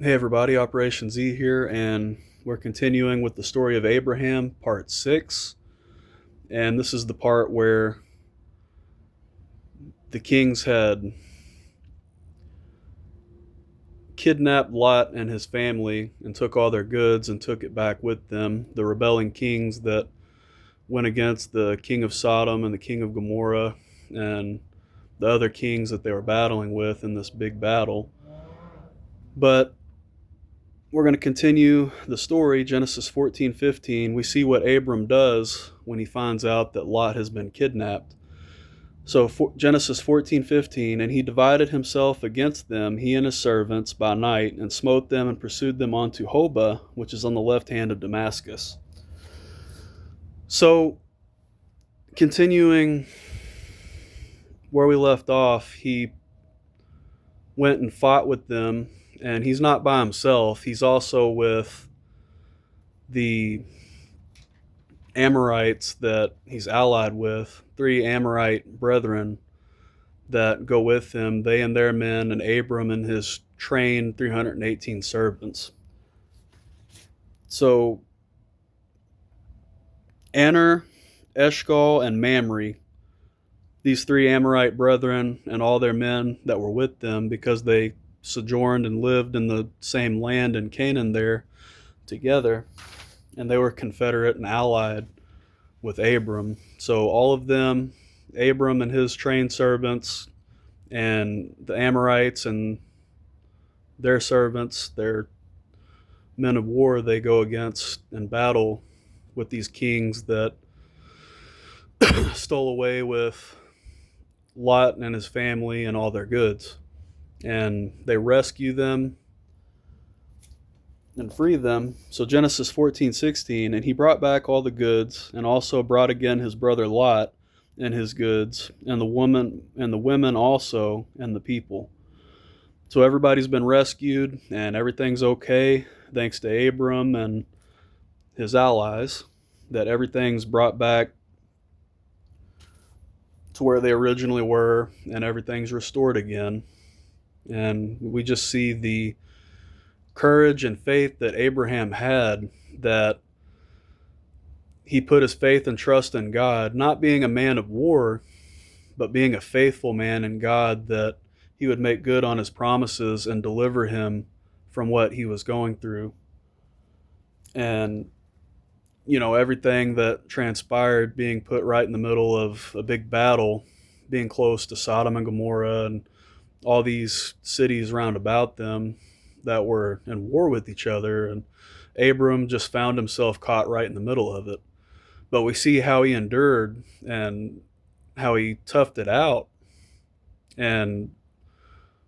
Hey everybody, OperationZ here, and we're continuing with the story of Abraham, part 6. And this is the part where the kings had kidnapped Lot and his family and took all their goods and took it back with them. The rebelling kings that went against the king of Sodom and the king of Gomorrah and the other kings that they were battling with in this big battle. But we're going to continue the story, Genesis 14:15. We see what Abram does when he finds out that Lot has been kidnapped. So Genesis 14:15, and he divided himself against them, he and his servants, by night, and smote them and pursued them unto Hobah, which is on the left hand of Damascus. So, continuing where we left off, he went and fought with them, and he's not by himself. He's also with the Amorites that he's allied with, 3 Amorite brethren that go with him, they and their men, and Abram and his trained 318 servants. So Aner, Eshcol, and Mamre, these 3 Amorite brethren and all their men that were with them, because they sojourned and lived in the same land in Canaan there together, and they were confederate and allied with Abram. So all of them, Abram and his trained servants, and the Amorites and their servants, their men of war, they go against and battle with these kings that stole away with Lot and his family and all their goods. And they rescue them and free them. So Genesis 14:16, and he brought back all the goods, and also brought again his brother Lot and his goods, and the women also, and the people. So everybody's been rescued, and everything's okay, thanks to Abram and his allies, that everything's brought back to where they originally were, and everything's restored again. And we just see the courage and faith that Abraham had, that he put his faith and trust in God, not being a man of war, but being a faithful man in God, that he would make good on his promises and deliver him from what he was going through. And everything that transpired, being put right in the middle of a big battle, being close to Sodom and Gomorrah and all these cities round about them that were in war with each other, and Abram just found himself caught right in the middle of it. But we see how he endured and how he toughed it out, and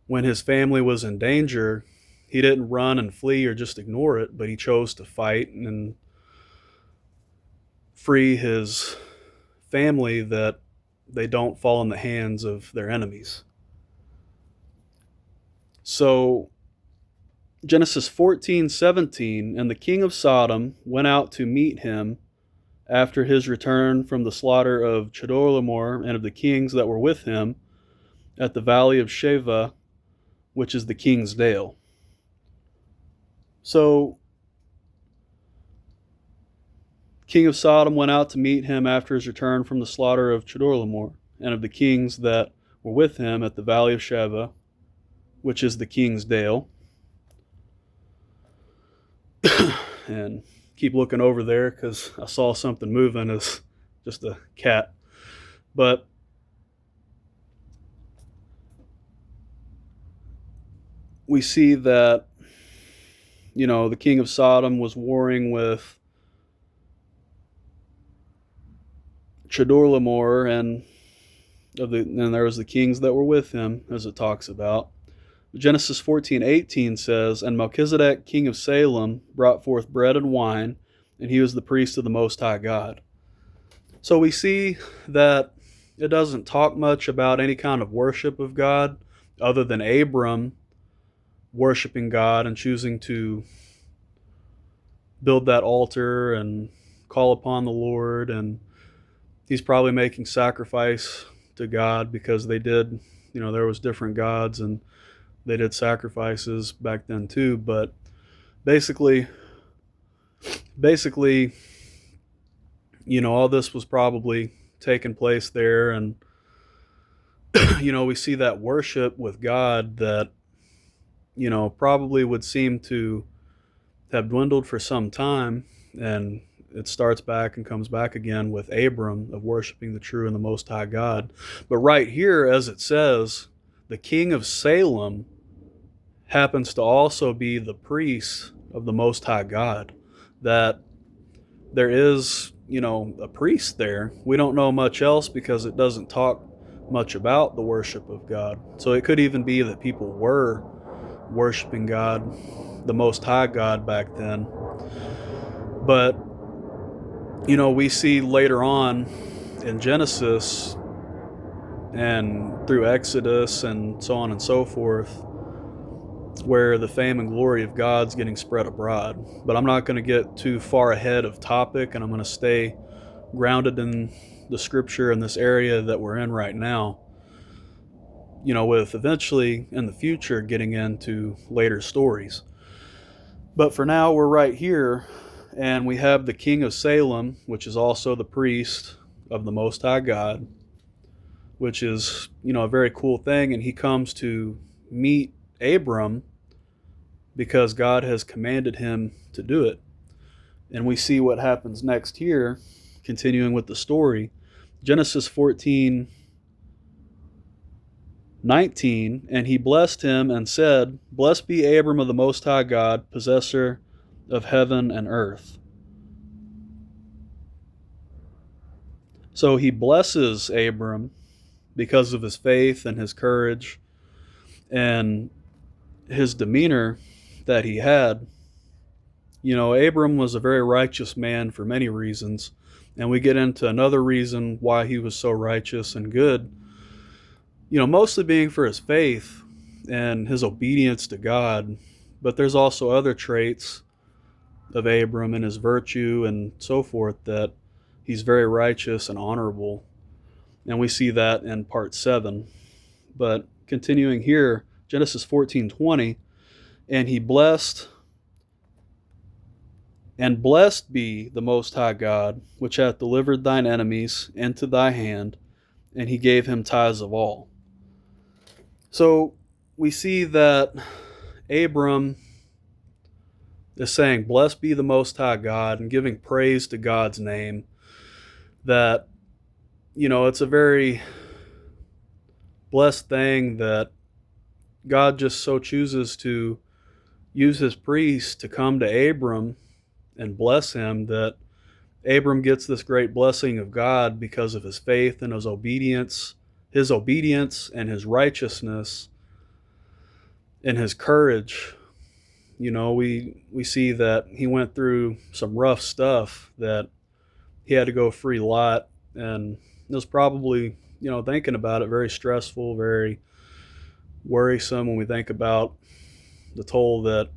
when his family was in danger, he didn't run and flee or just ignore it, but he chose to fight and free his family, that they don't fall in the hands of their enemies. So Genesis 14:17, and the king of Sodom went out to meet him after his return from the slaughter of Chedorlaomer and of the kings that were with him at the valley of Sheva, which is the king's dale. So king of Sodom went out to meet him after his return from the slaughter of Chedorlaomer and of the kings that were with him at the valley of Sheva, which is the king's dale. And keep looking over there because I saw something moving. It's just a cat. But we see that, the king of Sodom was warring with Chedorlaomer, and there was the kings that were with him, as it talks about. Genesis 14:18 says, and Melchizedek, king of Salem, brought forth bread and wine, and he was the priest of the Most High God. So we see that it doesn't talk much about any kind of worship of God, other than Abram worshiping God and choosing to build that altar and call upon the Lord. And he's probably making sacrifice to God, because they did, there was different gods, and they did sacrifices back then too. But basically, basically, all this was probably taking place there. And, we see that worship with God that, probably would seem to have dwindled for some time. And it starts back and comes back again with Abram of worshiping the true and the most high God. But right here, as it says, the king of Salem happens to also be the priest of the most high God. That there is, a priest there. We don't know much else because it doesn't talk much about the worship of God. So it could even be that people were worshiping God, the most high God back then. But we see later on in Genesis and through Exodus and so on and so forth, where the fame and glory of God's getting spread abroad. But I'm not going to get too far ahead of topic, and I'm going to stay grounded in the scripture in this area that we're in right now, with eventually in the future getting into later stories. But for now, we're right here, and we have the king of Salem, which is also the priest of the Most High God, which is, a very cool thing. And he comes to meet Abram because God has commanded him to do it. And we see what happens next here, continuing with the story. Genesis 14:19, and he blessed him and said, "Blessed be Abram of the Most High God, possessor of heaven and earth." So he blesses Abram because of his faith and his courage and his demeanor that he had. Abram was a very righteous man for many reasons, and we get into another reason why he was so righteous and good, mostly being for his faith and his obedience to God. But there's also other traits of Abram and his virtue and so forth that he's very righteous and honorable. And we see that in part 7. But continuing here, Genesis 14:20, and he blessed be the Most High God, which hath delivered thine enemies into thy hand, and he gave him tithes of all. So we see that Abram is saying, "Blessed be the Most High God," and giving praise to God's name. That, it's a very blessed thing that God just so chooses to use his priest to come to Abram and bless him, that Abram gets this great blessing of God because of his faith and his obedience and his righteousness and his courage. We see that he went through some rough stuff, that he had to go free Lot, and it was probably, thinking about it, very stressful, very worrisome when we think about the toll that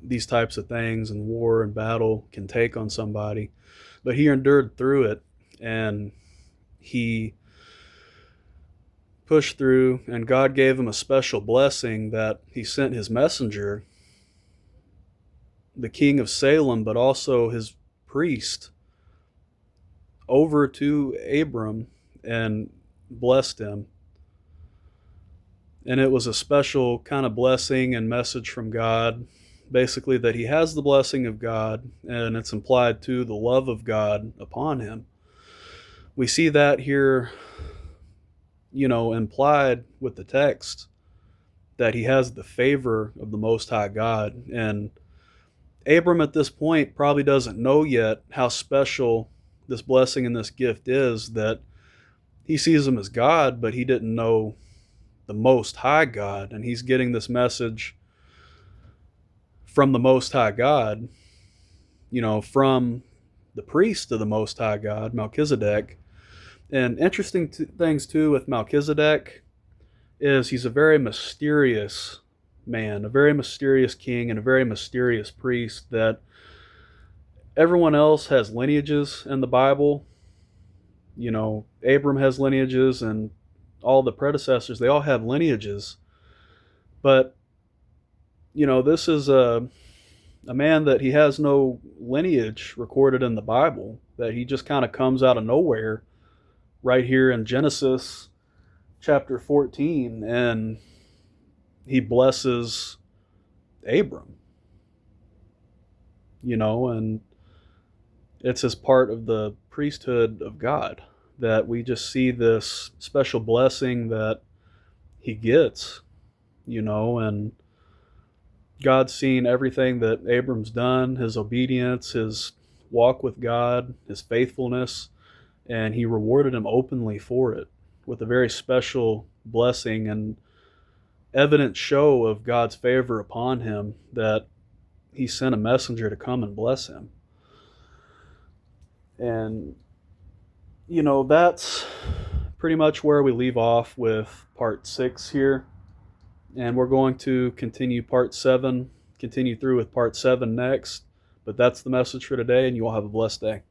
these types of things and war and battle can take on somebody. But he endured through it, and he pushed through, and God gave him a special blessing that he sent his messenger, the king of Salem, but also his priest, over to Abram and blessed him. And it was a special kind of blessing and message from God, basically that he has the blessing of God, and it's implied too the love of God upon him. We see that here, implied with the text, that he has the favor of the Most High God. And Abram at this point probably doesn't know yet how special this blessing and this gift is, that he sees him as God, but he didn't know the Most High God. And he's getting this message from the Most High God, from the priest of the Most High God, Melchizedek. And interesting things too with Melchizedek is he's a very mysterious man, a very mysterious king, and a very mysterious priest. That everyone else has lineages in the Bible. Abram has lineages, and all the predecessors, they all have lineages. But, this is a man that he has no lineage recorded in the Bible, that he just kind of comes out of nowhere right here in Genesis chapter 14, and he blesses Abram, and it's as part of the priesthood of God that we just see this special blessing that he gets, and God's seen everything that Abram's done, his obedience, his walk with God, his faithfulness, and he rewarded him openly for it with a very special blessing and evident show of God's favor upon him, that he sent a messenger to come and bless him. And, that's pretty much where we leave off with part 6 here. And we're going to continue through with part 7 next. But that's the message for today, and you all have a blessed day.